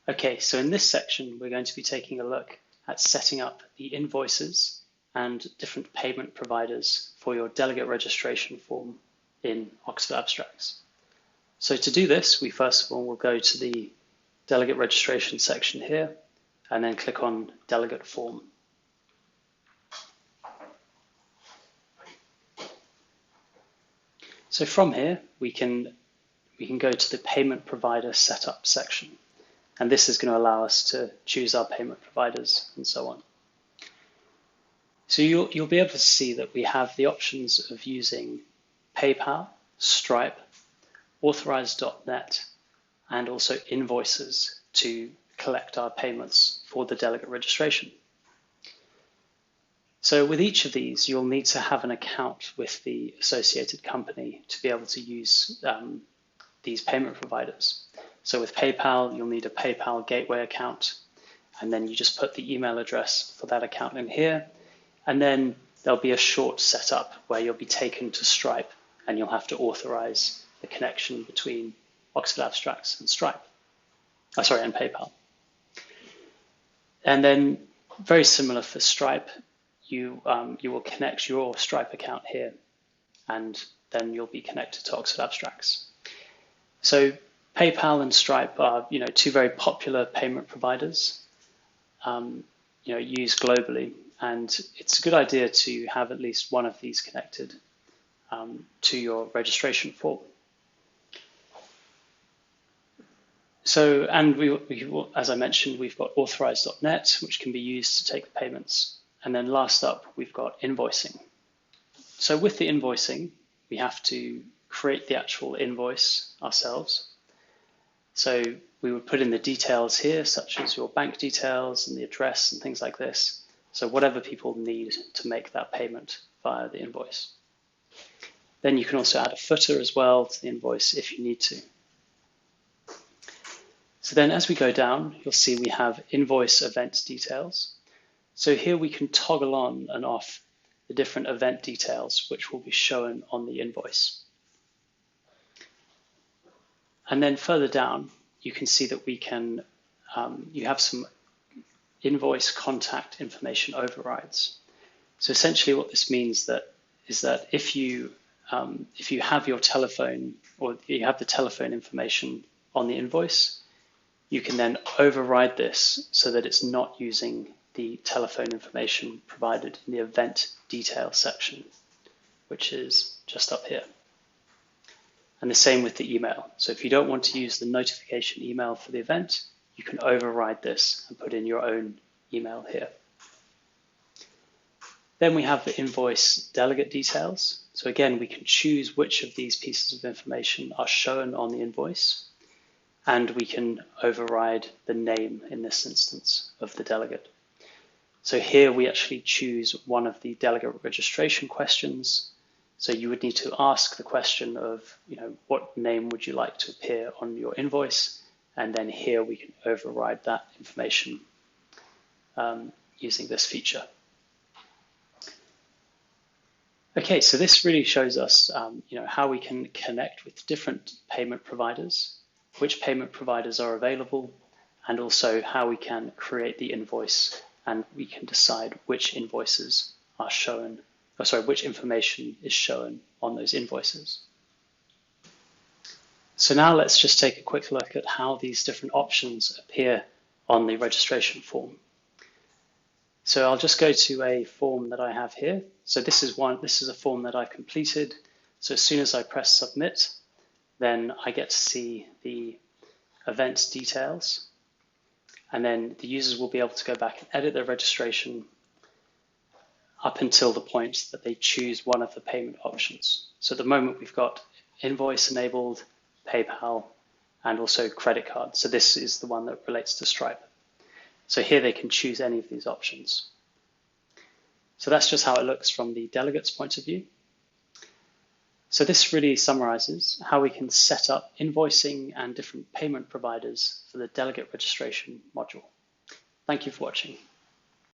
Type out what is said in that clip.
Okay, so in this section, we're going to be taking a look at setting up the invoices and different payment providers for your delegate registration form in Oxford Abstracts. So to do this, we first of all will go to the delegate registration section here and then click on delegate form. So from here, we can go to the payment provider setup section. And this is going to allow us to choose our payment providers and so on. So you'll be able to see that we have the options of using PayPal, Stripe, Authorized.net, and also invoices to collect our payments for the delegate registration. So with each of these, you'll need to have an account with the associated company to be able to use these payment providers. So with PayPal, you'll need a PayPal gateway account, and then you just put the email address for that account in here, and then there'll be a short setup where you'll be taken to Stripe, and you'll have to authorize the connection between Oxford Abstracts and Stripe. And PayPal. And then very similar for Stripe, you will connect your Stripe account here, and then you'll be connected to Oxford Abstracts. So PayPal and Stripe are, two very popular payment providers, used globally, and it's a good idea to have at least one of these connected to your registration form. So, and as I mentioned, we've got Authorized.net, which can be used to take the payments. And then last up, we've got invoicing. So with the invoicing, we have to create the actual invoice ourselves. So we would put in the details here, such as your bank details and the address and things like this. So whatever people need to make that payment via the invoice. Then you can also add a footer as well to the invoice if you need to. So then as we go down, you'll see we have invoice event details. So here we can toggle on and off the different event details which will be shown on the invoice. And then further down, you can see that we can, you have some invoice contact information overrides. So essentially what this means is that if you have your telephone, or you have the telephone information on the invoice, you can then override this so that it's not using the telephone information provided in the event detail section, which is just up here. And the same with the email. So if you don't want to use the notification email for the event, you can override this and put in your own email here. Then we have the invoice delegate details. So again, we can choose which of these pieces of information are shown on the invoice, and we can override the name in this instance of the delegate. So here we actually choose one of the delegate registration questions. So you would need to ask the question of, what name would you like to appear on your invoice? And then here we can override that information using this feature. Okay, so this really shows us, how we can connect with different payment providers, which payment providers are available, and also how we can create the invoice, and we can decide which invoices are shown. Which information is shown on those invoices. So now let's just take a quick look at how these different options appear on the registration form. So I'll just go to a form that I have here. So this is a form that I completed. So as soon as I press submit, then I get to see the event details. And then the users will be able to go back and edit their registration up until the point that they choose one of the payment options. So at the moment we've got invoice enabled, PayPal, and also credit card. So this is the one that relates to Stripe. So here they can choose any of these options. So that's just how it looks from the delegate's point of view. So this really summarizes how we can set up invoicing and different payment providers for the delegate registration module. Thank you for watching.